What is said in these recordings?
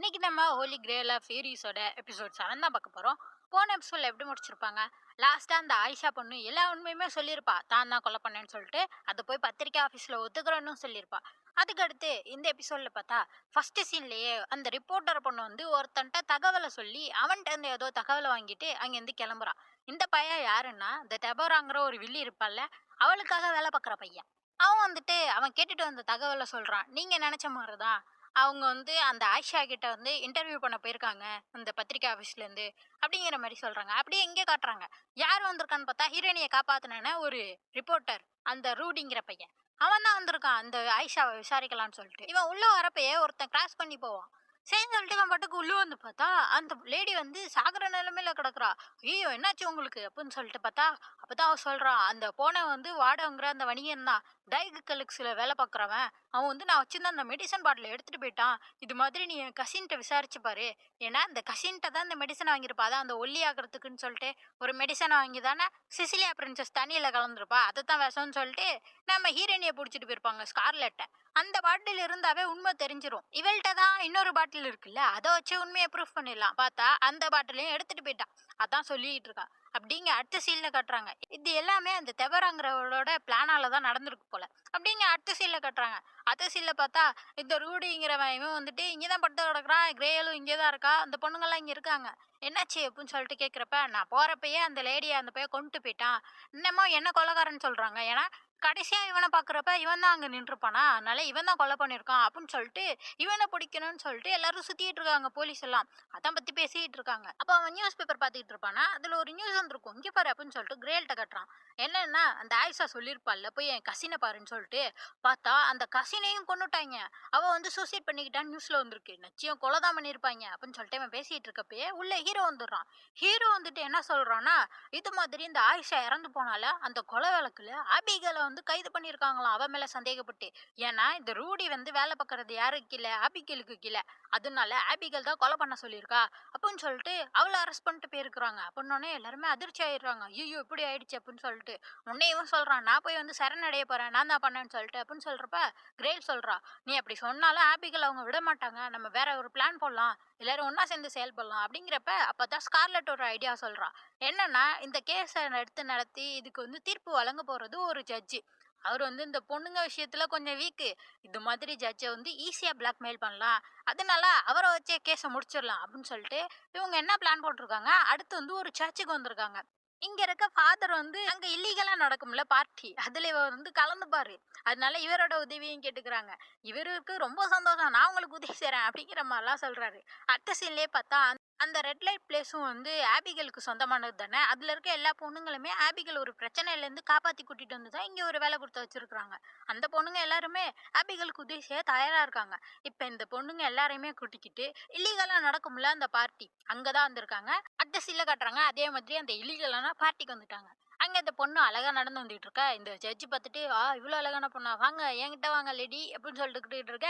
இன்னைக்கு நம்ம Holi glare of சீரிஸோட episode 7 தான் பார்க்க போறோம். போன எபிசோட்ல எப்படி முடிச்சிருப்பாங்க? லாஸ்டா அந்த ஆயிஷா பொண்ணு எல்லா உண்மையுமே சொல்லியிருப்பா, தான் தான் கொலை பண்ணேன்னு சொல்லிட்டு. அதை போய் பத்திரிக்கை ஆஃபீஸ்ல ஒத்துக்கிறேன்னு சொல்லியிருப்பா. அதுக்கடுத்து இந்த எபிசோட்ல பார்த்தா ஃபர்ஸ்ட் சீன்லயே அந்த ரிப்போர்ட்டர் பொண்ணு வந்து ஒருத்தன்ட்ட தகவலை சொல்லி அவன்கிட்ட இருந்து ஏதோ தகவலை வாங்கிட்டு அங்கேருந்து கிளம்புறான். இந்த பையன் யாருன்னா, இந்த தெபோராங்கிற ஒரு வில்லி இருப்பாள்ல, அவளுக்காக வேலை பார்க்குற பையன். அவன் வந்துட்டு அவன் கேட்டுட்டு வந்த தகவலை சொல்றான். நீங்க நினைச்ச மாதிரிதான் அவங்க வந்து அந்த ஆயிஷா கிட்ட வந்து இன்டர்வியூ பண்ண போயிருக்காங்க அந்த பத்திரிக்கை ஆஃபீஸ்ல இருந்து அப்படிங்கிற மாதிரி சொல்றாங்க. அப்படியே எங்கே காட்டுறாங்க, யார் வந்திருக்கான்னு பார்த்தா ஹீரோயினியை காப்பாத்தின ஒரு ரிப்போர்ட்டர், அந்த ரூடிங்கிற பையன். அவன் தான் வந்திருக்கான் அந்த ஆயிஷாவை விசாரிக்கலாம்னு சொல்லிட்டு. இவன் உள்ள வரப்பயே ஒருத்தன் கிராஸ் பண்ணி போவான். சரின்னு சொல்லிட்டு இவன் பாட்டுக்கு உள்ள வந்து பார்த்தா அந்த லேடி வந்து சாகுற நிலைமையில கிடக்குறா. ஐயோ என்னாச்சு உங்களுக்கு அப்படின்னு சொல்லிட்டு பார்த்தா அப்பதான் அவ சொல்றான், அந்த போன வந்து வாடகைங்கிற அந்த வணிகன் தான், டைகுக்கலுக்ஸ்ல வேலை பார்க்குறவன். அவன் வந்து நான் வச்சிருந்த அந்த மெடிசன் பாட்டில் எடுத்துட்டு போயிட்டான். இது மாதிரி நீ என் கசின்ட்ட விசாரிச்சு பாரு. ஏன்னா இந்த கசின்ட்ட தான் இந்த மெடிசனை வாங்கியிருப்பா. அதான் அந்த ஒல்லி ஆகிறதுக்குன்னு சொல்லிட்டு ஒரு மெடிசனை வாங்கி தானே சிசிலியா பிரின்சஸ் தண்ணியில கலந்துருப்பா. அதை தான் விஷம்னு சொல்லிட்டு நம்ம ஹீரோயினியை பிடிச்சிட்டு போயிருப்பாங்க ஸ்கார்லெட்டை. அந்த பாட்டில் இருந்தாவே உண்மை தெரிஞ்சிரும். இவள்கிட்ட தான் இன்னொரு பாட்டில் இருக்குல்ல, அதை வச்சு உண்மையை ப்ரூஃப் பண்ணிடலாம். பார்த்தா அந்த பாட்டிலையும் எடுத்துட்டு போயிட்டான். அதான் சொல்லிட்டு இருக்கா. அப்படிங்க அடுத்த சீன்ல கட்டுறாங்க. இது எல்லாமே அந்த தெவராங்கிறவளோட பிளானால தான் நடந்திருக்கு போல. அப்படிங்க அடுத்த சீன்ல கட்டுறாங்க. அடுத்த சீன்ல பார்த்தா இந்த ரூடிங்கிறவன் இவன் வந்துட்டு இங்கதான் படுத்து கிடக்குறான், கிரேயலும் இங்கேதான் இருக்கா, அந்த பொண்ணுங்கெல்லாம் இங்க இருக்காங்க. என்னாச்சு அப்படின்னு சொல்லிட்டு கேட்குறப்ப, நான் போறப்பயே அந்த லேடியை அந்த பையன் கொண்டுட்டு போயிட்டான், இன்னமும் என்ன கொலைகாரன்னு சொல்றாங்க. ஏன்னா கடைசியா இவனை பாக்குறப்ப இவன் தான் அங்க நின்றுப்பானா, அதனால இவன் தான் கொலை பண்ணிருக்கான் அப்படின்னு சொல்லிட்டு இவனை பிடிக்கணும்னு சொல்லிட்டு எல்லாரும் சுத்திட்டு இருக்காங்க, போலீஸ் எல்லாம் அதான் பத்தி பேசிட்டு இருக்காங்க. அப்ப அவன் நியூஸ் பேப்பர் பாத்துக்கிட்டு இருப்பானா, அதுல ஒரு நியூஸ் வந்திருக்கும், இங்க பாரு அப்படின்னு சொல்லிட்டு கிரேல்ட்ட கட்டுறான். என்னன்னா அந்த ஆயிஷா சொல்லியிருப்பாள்ல, போய் என் கசினை பாருன்னு சொல்லிட்டு. பார்த்தா அந்த கசினையும் கொண்டுட்டாங்க. அவ வந்து சூசைட் பண்ணிக்கிட்டான்னு நியூஸ்ல வந்திருக்கு. நிச்சயம் கொலைதான் பண்ணிருப்பாங்க அப்படின்னு சொல்லிட்டு இவன் பேசிட்டு இருக்கப்பயே உள்ள ஹீரோ வந்துடுறான். ஹீரோ வந்துட்டு என்ன சொல்றான்னா, இது மாதிரி இந்த ஆயிஷா இறந்து போனால அந்த கொலை வழக்குல ஆபிகளை வந்து கைது பண்ணியிருக்காங்களாம், அவ மேல சந்தேகப்பட்டு. ஏன்னா இந்த ரூடி வந்து வேலை பார்க்கறது யாருக்கு கீழே, ஆபிகேலுக்கு கீழே. அதனால ஆபிகல் தான் கொலை பண்ண சொல்லியிருக்கா அப்படின்னு சொல்லிட்டு அவளை அரெஸ்ட் பண்ணிட்டு போயிருக்கிறாங்க. அப்படின்னோடனே எல்லாருமே அதிர்ச்சி ஆயிடுறாங்க. ஐயோ இப்படி ஆயிடுச்சு அப்படின்னு சொல்லிட்டு. உடனே இவன் சொல்றான், நான் போய் வந்து சரணடைய போறேன், நான் தான் பண்ணேன்னு சொல்லிட்டு அப்படின்னு சொல்றப்ப கிரேல் சொல்றா, நீ அப்படி சொன்னாலும் ஆபிகல் அவங்க விட மாட்டாங்க, நம்ம வேற ஒரு பிளான் போடலாம், எல்லாரும் ஒன்னா சேர்ந்து செயல்படலாம் அப்படிங்கிறப்ப. அப்பதான் ஸ்கார்லெட் ஒரு ஐடியா சொல்றா. என்னன்னா இந்த கேஸை எடுத்து நடத்தி இதுக்கு வந்து தீர்ப்பு வழங்க போறது ஒரு ஜட்ஜி. அவர் வந்து இந்த பொண்ணுங்க விஷயத்துல கொஞ்சம் வீக்கு. இது மாதிரி ஜட்ஜை வந்து ஈஸியா பிளாக்மெயில் பண்ணலாம், அதனால அவரை வச்சே கேஸை முடிச்சிடலாம் அப்படின்னு சொல்லிட்டு இவங்க என்ன பிளான் போட்டிருக்காங்க. அடுத்து வந்து ஒரு சர்ச்சுக்கு வந்திருக்காங்க. இங்க இருக்க ஃபாதர் வந்து அங்க இல்லீகலா நடக்கும்ல பார்ட்டி, அதுல இவர் வந்து கலந்துப்பாரு. அதனால இவரோட உதவியும் கேட்டுக்கிறாங்க. இவருக்கு ரொம்ப சந்தோஷம், நான் உங்களுக்கு உதவி செய்றேன் அப்படிங்கிற மாதிரிலாம் சொல்றாரு. அடுத்த சீன்லயே பார்த்தா அந்த ரெட் லைட் பிளேஸும் வந்து ஆபிகலுக்கு சொந்தமானது தானே. அதுல இருக்க எல்லா பொண்ணுங்களுமே ஆபிகல் ஒரு பிரச்சனையில இருந்து காப்பாத்தி கூட்டிட்டு வந்து தான் இங்க ஒரு வேலை கொடுத்து வச்சிருக்காங்க. அந்த பொண்ணுங்க எல்லாருமே ஆபிகலுக்கு உதவி செய்ய தயாரா இருக்காங்க. இப்ப இந்த பொண்ணுங்க எல்லாரையுமே கூட்டிக்கிட்டு இல்லீகலா நடக்கும்ல அந்த பார்ட்டி, அங்கதான் வந்திருக்காங்க. அடுத்த சீன்ல காட்டுறாங்க, அதே மாதிரி அந்த இல்லீகலான பார்ட்டிக்கு வந்துட்டாங்க. அங்க இந்த பொண்ணு அழகா நடந்து வந்துட்டு இருக்கா. இந்த ஜட்ஜி பார்த்துட்டு, இவ்வளவு அழகான பொண்ணா, வாங்க என்கிட்ட வாங்க லேடி அப்படின்னு சொல்லிட்டு இருக்க.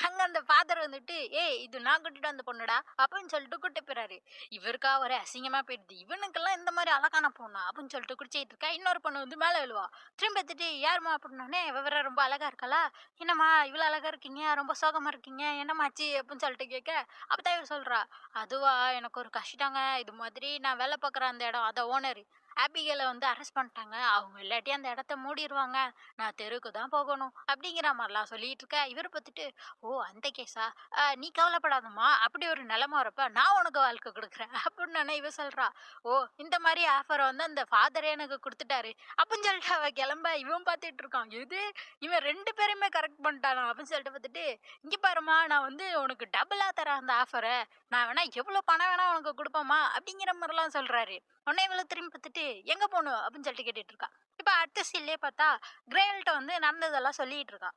அங்க அந்த ஃபாதர் வந்துட்டு, ஏய் இது நான் கூட்டிட்டு வந்த பொண்ணுடா அப்படின்னு சொல்லிட்டு கூட்டு போறாரு. இவருக்கா ஒரே அசிங்கமா போயிடுது, இவனுக்கெல்லாம் இந்த மாதிரி அழகான பொண்ணா அப்படின்னு சொல்லிட்டு குடிச்சிட்டு இருக்கா. இன்னொரு பொண்ணு வந்து மேல விழுவா. திரும்ப எடுத்துட்டு யாருமா அப்படின்னோடனே விவர ரொம்ப அழகா இருக்காளா, என்னம்மா இவ்வளவு அழகா இருக்கீங்க, ரொம்ப சோகமா இருக்கீங்க, என்னமாச்சு அப்படின்னு சொல்லிட்டு கேட்க. அப்பதான் இவ சொல்றா, அதுவா எனக்கு ஒரு கஷ்டங்க, இது மாதிரி நான் வேலை பார்க்குற அந்த இடம் அதை ஓனர் ஆபிகேலை வந்து அரெஸ்ட் பண்ணிட்டாங்க, அவங்க இல்லாட்டி அந்த இடத்த மூடிடுவாங்க, நான் தெருவுக்கு தான் போகணும் அப்படிங்கிற மாதிரிலாம் சொல்லிட்டு இருக்க. இவர் பார்த்துட்டு, ஓ அந்த கேஸா, நீ கவலைப்படாதம்மா, அப்படி ஒரு நிலைமை வரப்ப நான் உனக்கு வாழ்க்கை கொடுக்குறேன் அப்படின்னு நானே இவ சொல்றா. ஓ இந்த மாதிரி ஆஃபரை வந்து அந்த ஃபாதரே எனக்கு கொடுத்துட்டாரு அப்படின்னு சொல்லிட்டு அவ கிளம்ப. இவன் பார்த்துட்டு இருக்கான், எது இவன் ரெண்டு பேருமே கரெக்ட் பண்ணிட்டானா அப்படின்னு சொல்லிட்டு பார்த்துட்டு, இங்க பாருமா நான் வந்து உனக்கு டபுளா தரேன் அந்த ஆஃபரை, நான் வேணா எவ்வளவு பணம் வேணா உனக்கு கொடுப்போமா அப்படிங்கிற மாதிரிலாம் சொல்றாரு. உடனே இவ்வளவு திரும்பி பார்த்துட்டு, எங்க போகணும் அப்படின்னு சொல்லிட்டு கேட்டுட்டு இருக்கா. இப்ப அடுத்த சீன்லயே பார்த்தா கிரேல்ட்ட வந்து நடந்ததெல்லாம் சொல்லிட்டு இருக்கா.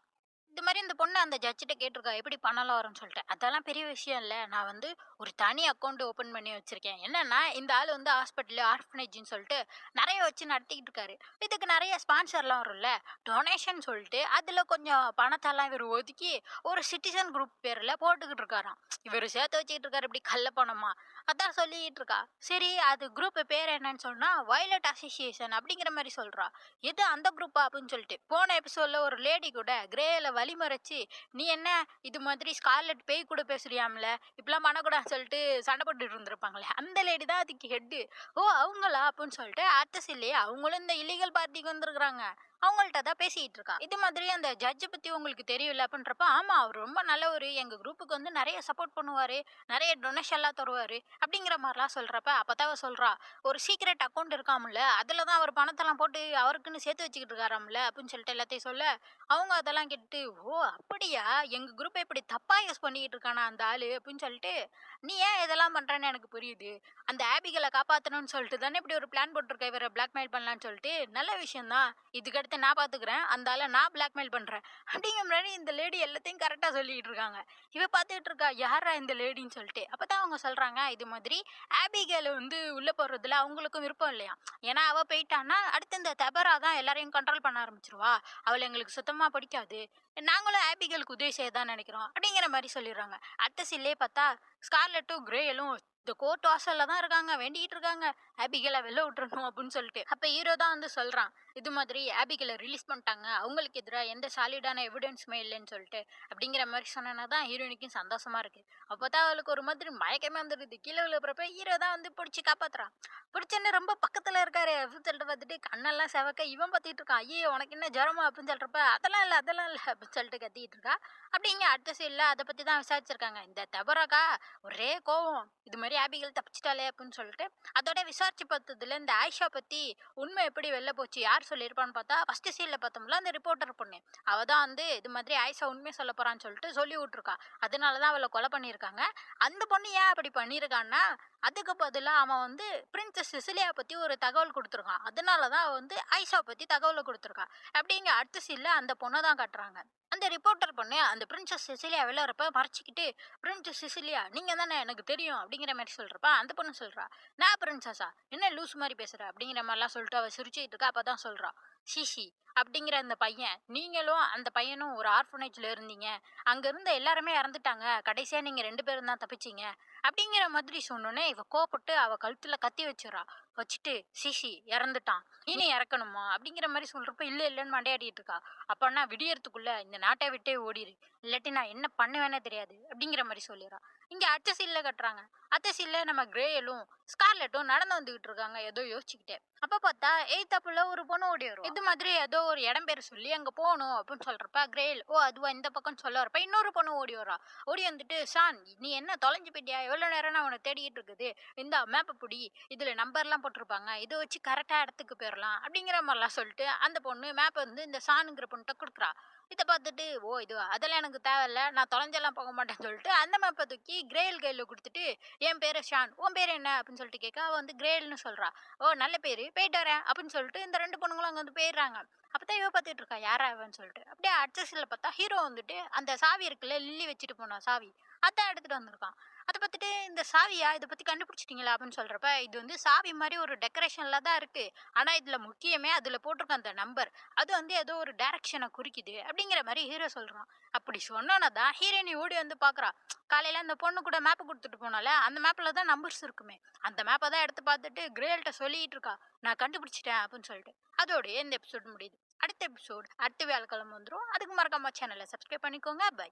இது மாதிரி இந்த பொண்ணு அந்த ஜட்ஜிட்ட கேட்டிருக்கா, எப்படி பணம்லாம் வரும்னு சொல்லிட்டு. அதெல்லாம் பெரிய விஷயம் இல்லை, நான் வந்து ஒரு தனி அக்கௌண்ட் ஓப்பன் பண்ணி வச்சிருக்கேன். என்னன்னா இந்த ஆள் வந்து ஹாஸ்பிட்டல் ஆர்ஃபனேஜ்னு சொல்லிட்டு நிறைய வச்சு நடத்திக்கிட்டு இருக்காரு. இதுக்கு நிறைய ஸ்பான்சர்லாம் வரும்ல, டொனேஷன் சொல்லிட்டு அதுல கொஞ்சம் பணத்தெல்லாம் இவர் ஒதுக்கி ஒரு சிட்டிசன் குரூப் பேர்ல போட்டுக்கிட்டு இருக்காராம். இவர் சேர்த்து வச்சுக்கிட்டு இருக்காரு இப்படி கள்ள பணமா. அதான் சொல்லிட்டு இருக்கா. சரி அது குரூப் பேர் என்னன்னு சொன்னா வயலட் அசோசியேஷன் அப்படிங்கிற மாதிரி சொல்றா. எது அந்த குரூப்பா அப்படின்னு சொல்லிட்டு. போன எபிசோட்ல ஒரு லேடி கூட கிரேல வழிமறைச்சு, நீ என்ன இது மாதிரி ஸ்கார்லெட் பேய் கூட பேசுறியாம்ல, இப்படிலாம் பண்ணக்கூடாதுன்னு சொல்லிட்டு சண்டை போட்டுட்டு இருந்திருப்பாங்களே, அந்த லேடி தான் அதுக்கு ஹெட்டு. ஓ அவங்களா அப்படின்னு சொல்லிட்டு அடுத்த சீன்லயே அவங்களும் இந்த இல்லீகல் பார்ட்டிக்கு வந்திருக்கிறாங்க. அவங்கள்ட்ட தான் பேசிட்டு இருக்கா. இது மாதிரி அந்த ஜட்ஜ் பத்தி உங்களுக்கு தெரியல அப்படின்றப்ப, ஆமா அவர் ரொம்ப நல்லவரு, எங்க குரூப்புக்கு வந்து நிறைய சப்போர்ட் பண்ணுவாரு, நிறைய டொனேஷன் எல்லாம் தருவாரு அப்படிங்கிற மாதிரிலாம் சொல்றப்ப, அப்பதான் அவ சொல்றா, ஒரு சீக்ரெட் அக்கௌண்ட் இருக்காமுல்ல, அதுலதான் அவர் பணத்தெல்லாம் போட்டு அவருக்குன்னு சேர்த்து வச்சுக்கிட்டு இருக்காராம்ல அப்படின்னு சொல்லிட்டு எல்லாத்தையும் சொல்ல, அவங்க அதெல்லாம் கேட்டு, ஓ அப்படியா, எங்க குரூப்பை இப்படி தப்பா யூஸ் பண்ணிக்கிட்டு இருக்கானா அந்த ஆளு அப்படின்னு சொல்லிட்டு, நீ ஏன் இதெல்லாம் பண்றேன்னு எனக்கு புரியுது, அந்த ஆபிகளை காப்பாத்தணும்னு சொல்லிட்டு தானே இப்படி ஒரு பிளான் போட்டிருக்க இவரை பிளாக்மெயில் பண்ணலான்னு சொல்லிட்டு, நல்ல விஷயம் தான், இதுக்கடுத்து நான் பாத்துக்கிறேன், அந்த ஆளை நான் பிளாக்மெயில் பண்றேன் அப்படிங்கிற மாதிரி இந்த லேடி எல்லாத்தையும் கரெக்டா சொல்லிட்டு இருக்காங்க. இவ பாத்துக்கிட்டு இருக்கா, யாரா இந்த லேடின்னு சொல்லிட்டு. அப்பதான் அவங்க சொல்றாங்க, இது மாதிரி ஆபிகேல வந்து உள்ள போறதுல அவங்களுக்கும் விருப்பம் இல்லையா, ஏன்னா அவ போயிட்டான்னா அடுத்து இந்த தெபரா தான் எல்லாரையும் கண்ட்ரோல் பண்ண ஆரம்பிச்சிருவா, அவளை எங்களுக்கு சுத்தமா பிடிக்காது, நாங்களும் ஆபிகேலுக்கு உதவி செய்யதான் நினைக்கிறோம் அப்படிங்கிற மாதிரி சொல்லிடுறாங்க. அடுத்த சீன்லயே பார்த்தா ஸ்கார்லெட்டும் கிரேயலும் இந்த கோர்ட் வாசல்ல தான் இருக்காங்க, வேண்டிக்கிட்டு இருக்காங்க ஆபிகேலை வெளில விட்டுறணும் அப்படின்னு சொல்லிட்டு. அப்ப ஹீரோ தான் வந்து சொல்றான், இது மாதிரி ஆபிகேலை ரிலீஸ் பண்ணிட்டாங்க, அவங்களுக்கு எதிராக எந்த சாலிடான எவிடன்ஸுமே இல்லைன்னு சொல்லிட்டு அப்படிங்கிற மாதிரி சொன்னா தான் ஹீரோயினுக்கும் சந்தோஷமா இருக்கு. அப்பதான் அவளுக்கு ஒரு மாதிரி மயக்கமே வந்துடுது. கீழே விழுப்புறப்ப ஹீரோ தான் வந்து பிடிச்சி காப்பாத்துறான். பிடிச்சன்னு ரொம்ப பக்கத்துல இருக்காரு அப்படின்னு சொல்லிட்டு பார்த்துட்டு கண்ணெல்லாம் செவக்க இவன் பார்த்துட்டு இருக்கான். ஐயோ உனக்கு என்ன ஜுரமா அப்படின்னு சொல்றப்ப, அதெல்லாம் இல்லை அதெல்லாம் இல்லை அப்படின்னு சொல்லிட்டு கத்திட்டு இருக்கா. அப்படிங்க அடுத்த சைட்ல அதை பத்தி தான் விசாரிச்சிருக்காங்க. இந்த தபராக்கா ஒரே கோவம், இது மாதிரி ஆபிகள் தப்பிச்சிட்டாலே அப்படின்னு சொல்லிட்டு. அதோட விசாரிச்சு பார்த்ததுல இந்த ஆயிஷா பத்தி உண்மை எப்படி வெளில போச்சு, யார் சொல்லியிருப்பான்னு பார்த்தா ஃபர்ஸ்ட் சீன்ல பார்த்தோம்ல அந்த ரிப்போர்ட்டர் பொண்ணு, அவ தான் வந்து இது மாதிரி ஆயிஷா உண்மையை சொல்ல போறான்னு சொல்லிட்டு சொல்லி விட்டுருக்கா. அதனாலதான் அவளை கொலை பண்ணியிருக்காங்க. அந்த பொண்ணு ஏன் அப்படி பண்ணியிருக்கான்னா, அதுக்கு பதிலா அவன் வந்து பிரின்சஸ் சிசிலியா பத்தி ஒரு தகவல் கொடுத்துருக்கான், அதனாலதான் அவ வந்து ஆயிஷா பத்தி தகவலை கொடுத்துருக்கா. அப்படிங்க அடுத்த சீன்ல அந்த பொண்ணை தான் காட்டுறாங்க. அந்த ரிப்போர்ட்டர் பொண்ணு அந்த பிரின்சஸ் சிசிலியா விளையாடுறப்ப மறைச்சிக்கிட்டு, பிரின்சஸ் சிசிலியா நீங்க தானே எனக்கு தெரியும் அப்படிங்கிற மாதிரி சொல்றப்ப அந்த பொண்ணு சொல்றா, நான் பிரின்சஸா, என்ன லூஸ் மாதிரி பேசுற அப்படிங்கிற மாதிரிலாம் சொல்லிட்டு அவ சிரிச்சுட்டு இருக்கா. அப்பதான் சொல்றா, சிசி அப்படிங்கிற அந்த பையன், நீங்களும் அந்த பையனும் ஒரு ஆர்ஃபனேஜ்ல இருந்தீங்க, அங்க இருந்த எல்லாருமே இறந்துட்டாங்க, கடைசியா நீங்க 2 பேரும் தான் தப்பிச்சீங்க அப்படிங்கிற மாதிரி சொன்னோன்னே இவ கோபப்பட்டு அவ கழுத்துல கத்தி வச்சிடறா. வச்சுட்டு சிசி இறந்துட்டான், நீ இறக்கணுமா அப்படிங்கிற மாதிரி சொல்றப்ப இல்ல இல்லன்னு மண்டையாடிட்டு இருக்கா. அப்பன்னா விடியறதுக்குள்ள இந்த நாட்டை விட்டே ஓடிடு, இல்லாட்டி நான் என்ன பண்ணுவேனே தெரியாது அப்படிங்கிற மாதிரி சொல்லிடுறா. இங்க அடுத்த சீன்ல கட்டுறாங்க. அடுத்த சீன்ல நம்ம கிரேயலும் ஸ்கார்லெட்டும் நடந்து வந்துகிட்டு இருக்காங்க ஏதோ யோசிச்சுக்கிட்டே. அப்ப பார்த்தா எய்தாப்புல ஒரு பொண்ணு ஓடி வரும். இது மாதிரி ஏதோ ஒரு இடம் பேர் சொல்லி அங்க போகணும் அப்படின்னு சொல்றப்ப கிரேல் ஓ அதுவா இந்த பக்கம் சொல்ல வரப்ப இன்னொரு பொண்ணு ஓடி வரா. ஓடி வந்துட்டு, ஷான் நீ என்ன தொலைஞ்சு போயிட்டியா, எவ்வளவு நேரம் நான் உன்னை தேடிட்டு இருக்குது, இந்த மேப்பை பிடி, இதுல நம்பர்லாம் போட்டிருப்பாங்க, இதை வச்சு கரெக்டா இடத்துக்கு போயிடலாம் அப்படிங்கிற மாதிரிலாம் சொல்லிட்டு அந்த பொண்ணு மேப் வந்து இந்த ஷானுங்கிற பொண்ணுகிட்ட கொடுக்குறா. இதை பார்த்துட்டு ஓ இது அதெல்லாம் எனக்கு தேவையில்ல, நான் தொலைஞ்செல்லாம் போக மாட்டேன்னு சொல்லிட்டு அந்த மேப்பை தூக்கி கிரேல் கையில கொடுத்துட்டு, என் பேரு ஷான், உன் பேர் என்ன அப்படின்னு சொல்லிட்டு கேட்க அவ வந்து கிரேல்னு சொல்றா. ஓ நல்ல பேரு, போயிட்டு வரேன் அப்படின்னு சொல்லிட்டு இந்த 2 பொண்ணுங்களும் அங்க வந்து போயிடுறாங்க. அப்பதான் இவ பார்த்துட்டு இருக்கா யாரா அவன்னு சொல்லிட்டு. அப்படியே அட்ரஸ்ல பார்த்தா ஹீரோ வந்துட்டு அந்த சாவி இருக்குல்ல லில்லி வச்சுட்டு போனா சாவி, அதான் எடுத்துட்டு வந்திருக்கான். அதை பார்த்துட்டு இந்த சாவியா இதை பத்தி கண்டுபிடிச்சிட்டீங்களா அப்படின்னு சொல்றப்ப, இது வந்து சாவி மாதிரி ஒரு டெக்கரேஷன்ல தான் இருக்கு, ஆனா இதுல முக்கியமே அதுல போட்டிருக்க அந்த நம்பர், அது வந்து ஏதோ ஒரு டைரக்ஷனை குறிக்குது அப்படிங்கிற மாதிரி ஹீரோ சொல்றான். அப்படி சொன்னோன்னதான் ஹீரோயினி ஓடி வந்து பாக்குறா. காலையில அந்த பொண்ணு கூட மேப் கொடுத்துட்டு போனால அந்த மேப்ல தான் நம்பர்ஸ் இருக்குமே, அந்த மேப்பை தான் எடுத்து பார்த்துட்டு கிரேல்கிட்ட சொல்லிட்டு இருக்கா, நான் கண்டுபிடிச்சிட்டேன் அப்படின்னு சொல்லிட்டு. அதோடய இந்த எபிசோட் முடியுது. அடுத்த எபிசோட் அடுத்த வியாழக்கிழமை வந்துடும். அதுக்கு மறக்காம சேனலை சப்ஸ்கிரைப் பண்ணிக்கோங்க. பை.